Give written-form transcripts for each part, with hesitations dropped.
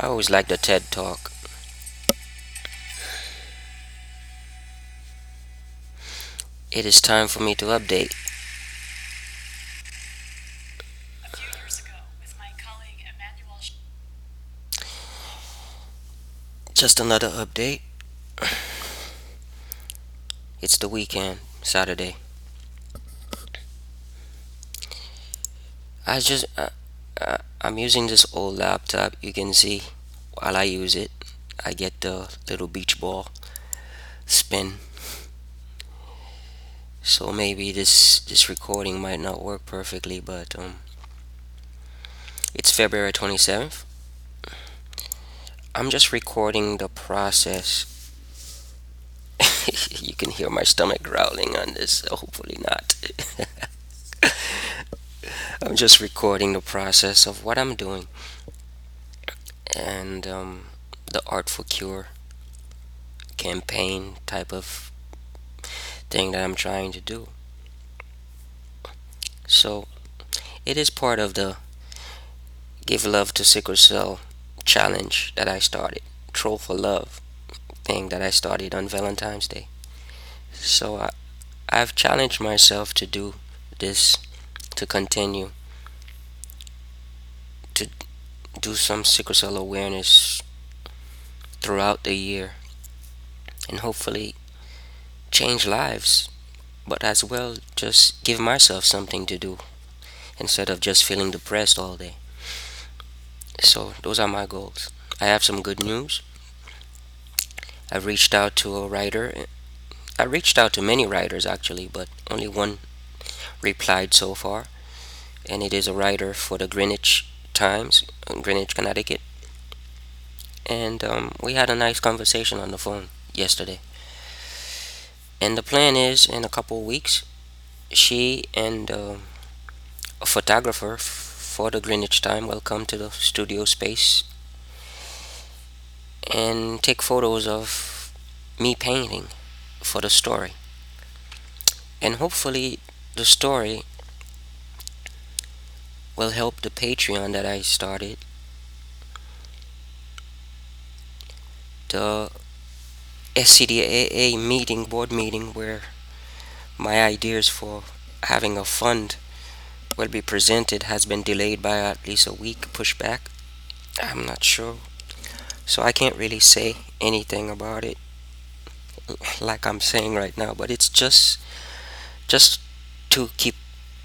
I always like the TED Talk. It is time for me to update. Just another update. It's the weekend, Saturday. I'm using this old laptop. You can see while I use it, I get the little beach ball spin. So maybe this recording might not work perfectly, but it's February 27th. I'm just recording the process. You can hear my stomach growling on this, so hopefully not. I'm just recording the process of what I'm doing and the Art for Cure campaign type of thing that I'm trying to do. So it is part of the Give Love to Sickle Cell challenge that I started, Troll for Love thing that I started on Valentine's Day. So I've challenged myself to do this, to continue to do some sickle cell awareness throughout the year and hopefully change lives, but as well just give myself something to do instead of just feeling depressed all day. So those are my goals. I have some good news. I've reached out to a writer. I reached out to many writers actually, but only one replied so far, and it is a writer for the Greenwich Times, Greenwich, Connecticut. And we had a nice conversation on the phone yesterday. And the plan is in a couple of weeks, she and a photographer for the Greenwich Time will come to the studio space and take photos of me painting for the story. And hopefully, the story will help the Patreon that I started, the SCDAA meeting, board meeting, where my ideas for having a fund will be presented has been delayed by at least a week, pushback. I'm not sure. So I can't really say anything about it like I'm saying right now, but it's just to keep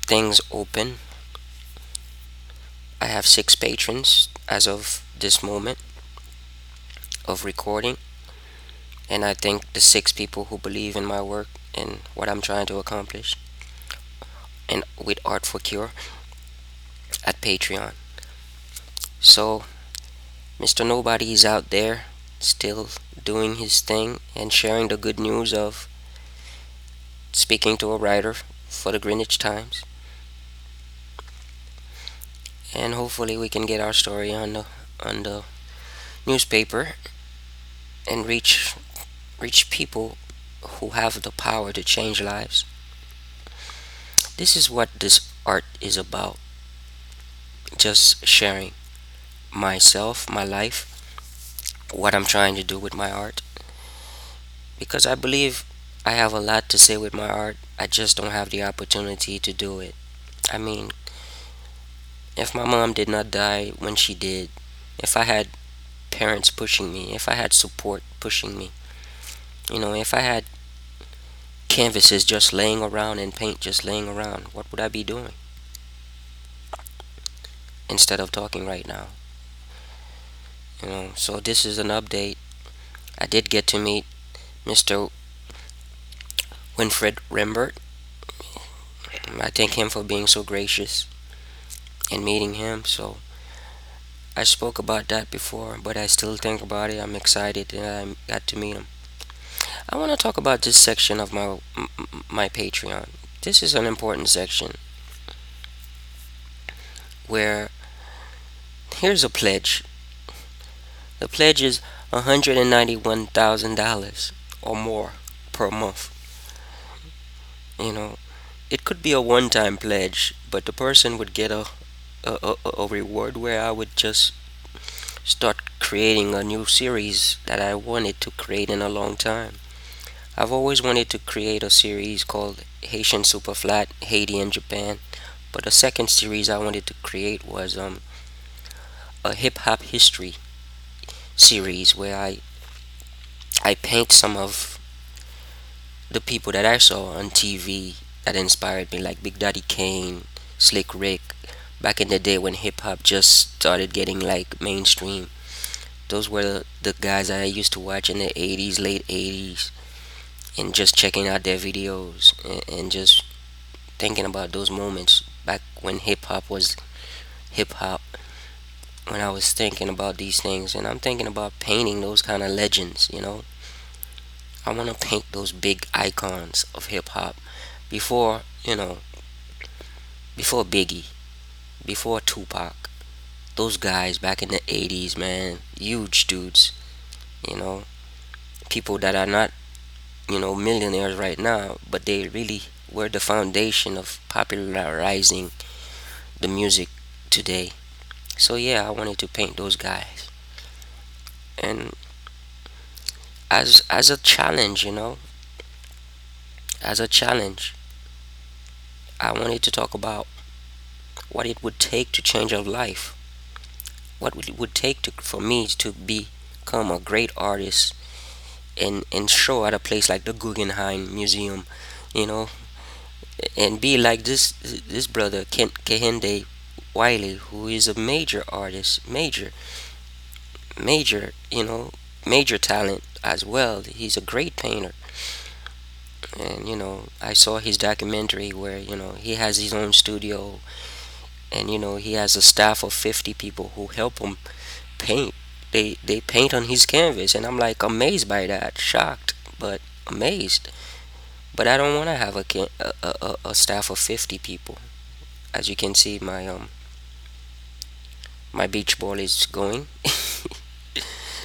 things open. I have 6 patrons as of this moment of recording, and I thank the 6 people who believe in my work and what I'm trying to accomplish and with Art for Cure at Patreon. So Mr. Nobody is out there still doing his thing and sharing the good news of speaking to a writer for the Greenwich Times. And hopefully we can get our story on the newspaper and reach people who have the power to change lives. This is what this art is about. Just sharing myself, my life, what I'm trying to do with my art. Because I believe I have a lot to say with my art. I just don't have the opportunity to do it. I mean, if my mom did not die when she did, if I had parents pushing me, if I had support pushing me, if I had canvases just laying around and paint just laying around, what would I be doing instead of talking right now? So this is an update. I did get to meet Mr. Winfred Rembert. I thank him for being so gracious and meeting him. So I spoke about that before, but I still think about it. I'm excited that I got to meet him. I want to talk about this section of my Patreon. This is an important section where here's a pledge. The pledge is $191,000 or more per month. You know, it could be a one-time pledge, but the person would get a reward where I would just start creating a new series that I wanted to create in a long time. I've always wanted to create a series called Haitian Superflat, Haiti and Japan. But the second series I wanted to create was a hip hop history series where I paint some of the people that I saw on TV that inspired me, like Big Daddy Kane, Slick Rick, back in the day when hip hop just started getting like mainstream. Those were the guys that I used to watch in the 80s, late 80s, and just checking out their videos and just thinking about those moments back when hip hop was hip hop. When I was thinking about these things, and I'm thinking about painting those kind of legends. I want to paint those big icons of hip hop before, before Biggie, before Tupac. Those guys back in the 80s, man, huge dudes, you know, people that are not, millionaires right now, but they really were the foundation of popularizing the music today. So yeah, I wanted to paint those guys. And as a challenge, as a challenge, I wanted to talk about what it would take to change a life. What it would take for me to become a great artist and show at a place like the Guggenheim Museum, you know, and be like this brother Kehinde Wiley, who is a major artist, major, major talent as well. He's a great painter. And I saw his documentary where he has his own studio, and he has a staff of 50 people who help him paint. They paint on his canvas, and I'm like amazed by that, shocked, but amazed. But I don't want to have a staff of 50 people. As you can see, my beach ball is going.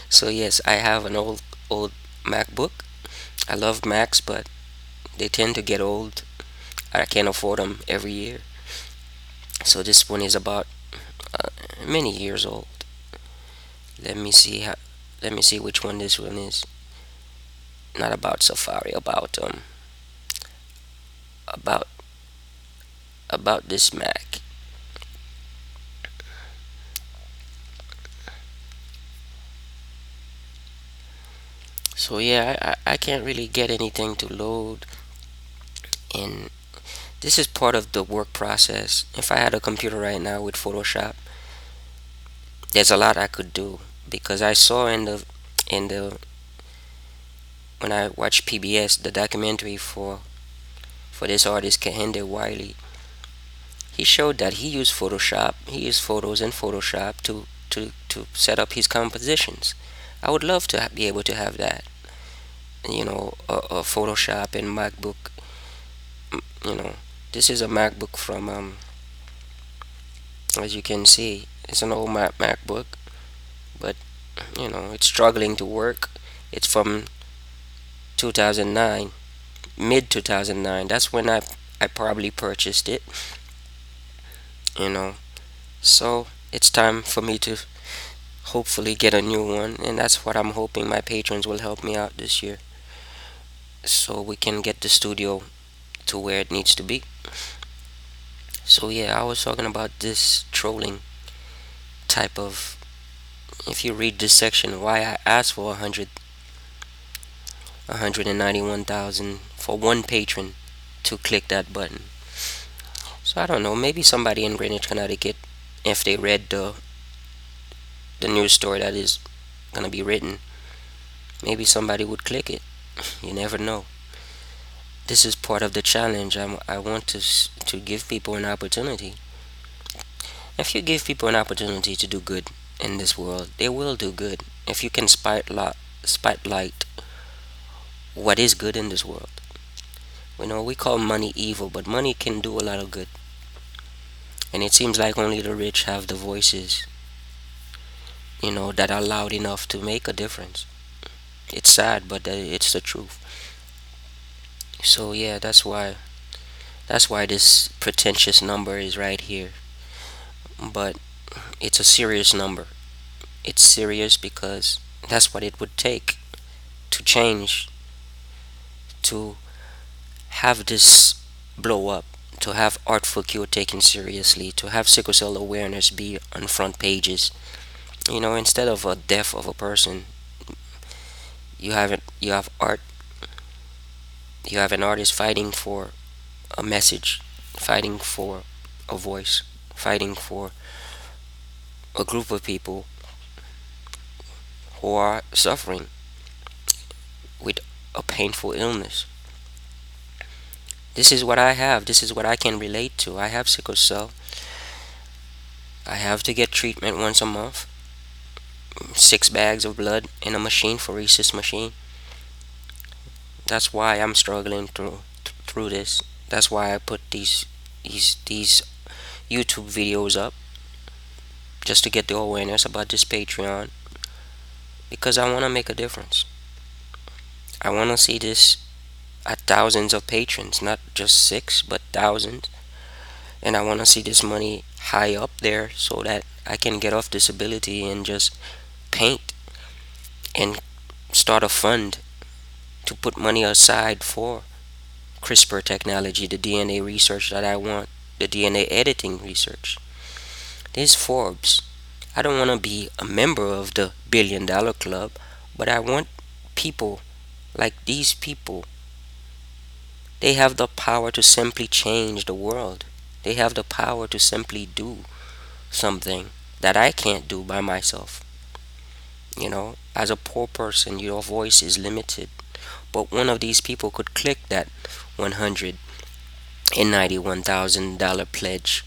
So yes, I have an old MacBook. I love Macs, but they tend to get old. I can't afford them every year. So this one is about many years old. Let me see how. Let me see which one this one is. Not about Safari. About about this Mac. So yeah, I can't really get anything to load, and this is part of the work process. If I had a computer right now with Photoshop, there's a lot I could do because I saw in the when I watched PBS the documentary for this artist Kehinde Wiley. He showed that he used Photoshop. He used photos in Photoshop to set up his compositions. I would love to be able to have that. A Photoshop and MacBook. You know, this is a MacBook from as you can see, it's an old MacBook, but it's struggling to work. It's from 2009, mid 2009. That's when I probably purchased it. You know, so it's time for me to hopefully get a new one, and that's what I'm hoping my patrons will help me out this year, so we can get the studio to where it needs to be. So yeah, I was talking about this trolling type of. If you read this section, why I asked for 191,000 for one patron to click that button. So I don't know. Maybe somebody in Greenwich, Connecticut, if they read the news story that is gonna be written, maybe somebody would click it. You never know. This is part of the challenge. I want to give people an opportunity. If you give people an opportunity to do good in this world, they will do good. If you can spotlight what is good in this world. We call money evil, but money can do a lot of good. And it seems like only the rich have the voices, that are loud enough to make a difference. It's sad, but it's the truth. So yeah, that's why this pretentious number is right here. But it's a serious number. it's serious because that's what it would take to change, to have this blow up, to have artful cure taken seriously, to have sickle cell awareness be on front pages. Instead of a death of a person, you have it. You have art. You have an artist fighting for a message, fighting for a voice, fighting for a group of people who are suffering with a painful illness. This is what I have. This is what I can relate to. I have sickle cell. I have to get treatment once a month. 6 bags of blood in a machine, phoresis machine. That's why I'm struggling through this. That's why I put these YouTube videos up, just to get the awareness about this Patreon, because I want to make a difference. I want to see this at thousands of patrons, not just six, but thousands. And I want to see this money high up there so that I can get off disability and just paint and start a fund to put money aside for CRISPR technology, the DNA research that I want, the DNA editing research. This Forbes. I don't want to be a member of the $1 billion club, but I want people like these people. They have the power to simply change the world. They have the power to simply do something that I can't do by myself. As a poor person, your voice is limited. But one of these people could click that $191,000 pledge,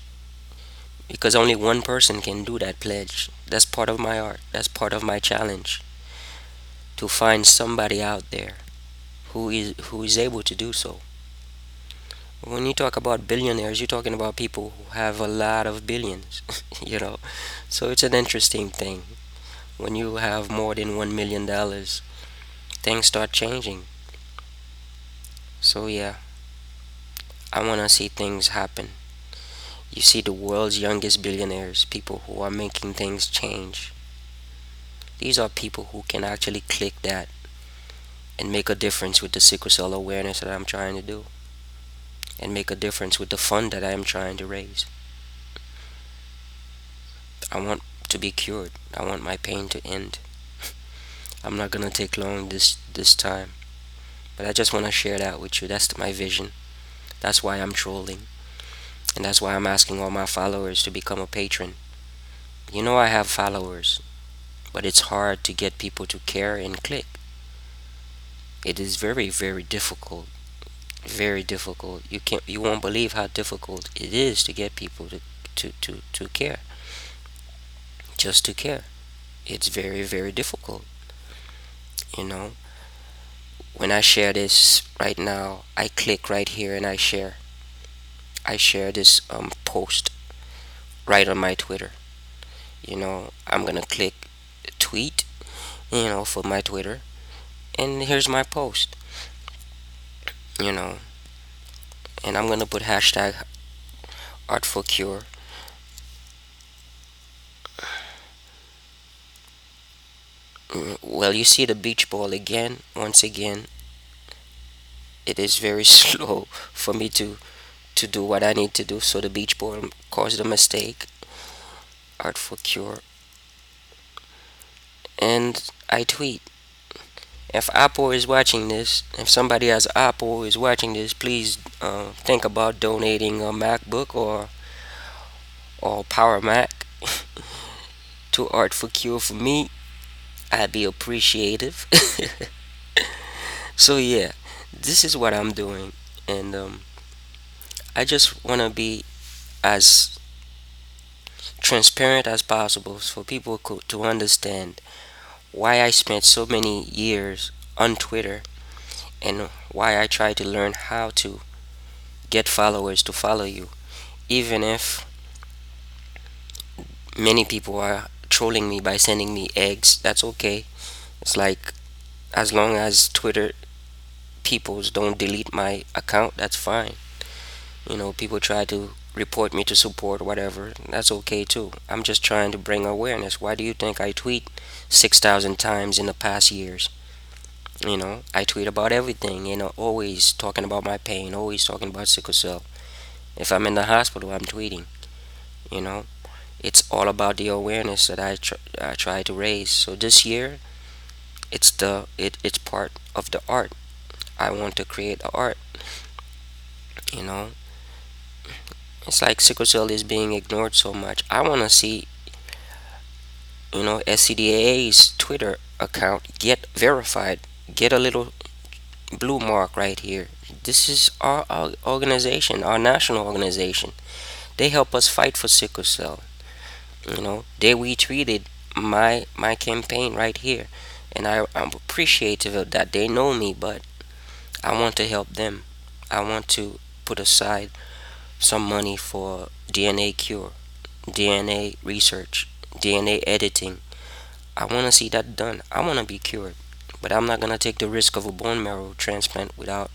because only one person can do that pledge. That's part of my art. That's part of my challenge, to find somebody out there who is able to do so. When you talk about billionaires, you're talking about people who have a lot of billions, you know. So it's an interesting thing. When you have more than $1 million, things start changing. So yeah, I want to see things happen. You see the world's youngest billionaires, people who are making things change. These are people who can actually click that and make a difference with the sickle cell awareness that I'm trying to do, and make a difference with the fund that I am trying to raise. I want to be cured. I want my pain to end. I'm not gonna take long this time, but I just want to share that with you. That's my vision. That's why I'm trolling, and that's why I'm asking all my followers to become a patron. I have followers, but it's hard to get people to care and click. It is very, very difficult. Very difficult. You won't believe how difficult it is to get people to care. Just to care. It's very, very difficult. You know, when I share this right now, I click right here and I share. I share this post right on my Twitter. I'm gonna click tweet, for my Twitter, and here's my post. You know, and I'm gonna put hashtag art for cure. Well, you see the beach ball again. Once again, it is very slow for me to do what I need to do. So the beach ball caused a mistake. Art for cure, and I tweet. If Apple is watching this, if somebody has Apple is watching this, please think about donating a MacBook or Power Mac to Art for Cure for me. I'd be appreciative. So yeah, this is what I'm doing, and I just want to be as transparent as possible for people to understand why I spent so many years on Twitter, and why I try to learn how to get followers to follow you, even if many people are trolling me by sending me eggs. That's okay. It's like, as long as Twitter peoples don't delete my account, that's fine. People try to report me to support, whatever. That's okay too. I'm just trying to bring awareness. Why do you think I tweet 6,000 times in the past years? I tweet about everything, always talking about my pain, always talking about sickle cell. If I'm in the hospital, I'm tweeting, you know. It's all about the awareness that I try to raise. So this year, it's part of the art. I want to create the art, you know. It's like sickle cell is being ignored so much. I want to see, SCDA's Twitter account get verified, get a little blue mark right here. This is our organization, our national organization. They help us fight for sickle cell. They retweeted my campaign right here, and I'm appreciative of that. They know me, but I want to help them. I want to put aside some money for DNA cure, DNA research, DNA editing. I want to see that done. I want to be cured, but I'm not gonna take the risk of a bone marrow transplant without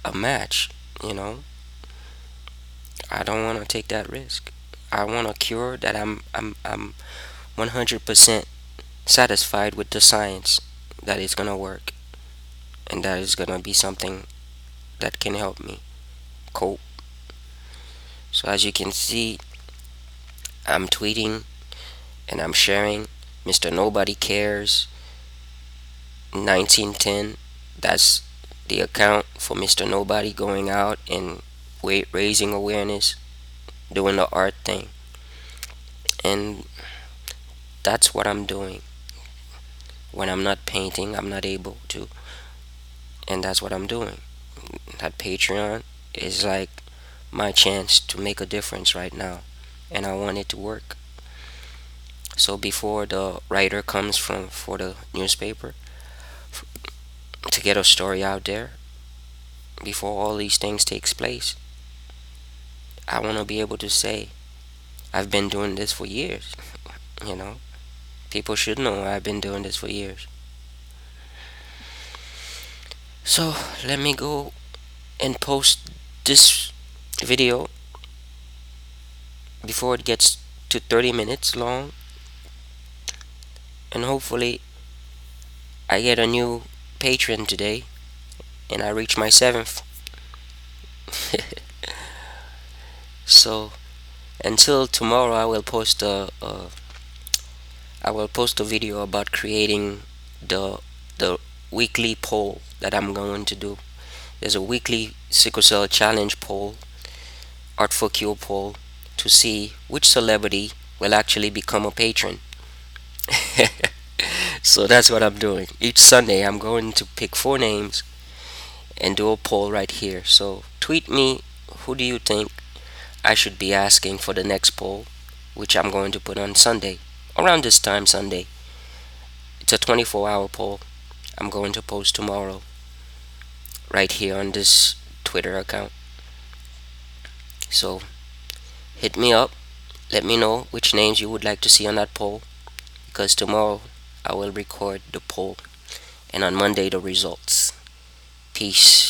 a match. You know, I don't want to take that risk. I want a cure that I'm 100% satisfied with the science that it's gonna work and that is gonna be something that can help me cope. So as you can see, I'm tweeting and I'm sharing Mr. Nobody Cares 1910. That's the account for Mr. Nobody going out and raising awareness, doing the art thing. And that's what I'm doing. When I'm not painting, I'm not able to. And that's what I'm doing. That Patreon is like my chance to make a difference right now. And I want it to work. So before the writer comes from for the newspaper to get a story out there, before all these things takes place, I want to be able to say I've been doing this for years. you know People should know I've been doing this for years. So let me go and post this video before it gets to 30 minutes long, and hopefully I get a new patron today and I reach my seventh. So until tomorrow, I will post a video about creating the the weekly poll that I'm going to do. There's a weekly sickle cell challenge poll, art for cure poll, to see which celebrity will actually become a patron. So that's what I'm doing. Each Sunday, I'm going to pick 4 names and do a poll right here. So tweet me, who do you think I should be asking for the next poll, which I'm going to put on Sunday, around this time Sunday. It's a 24-hour poll. I'm going to post tomorrow right here on this Twitter account. So hit me up. Let me know which names you would like to see on that poll, because tomorrow I will record the poll and on Monday the results. Peace.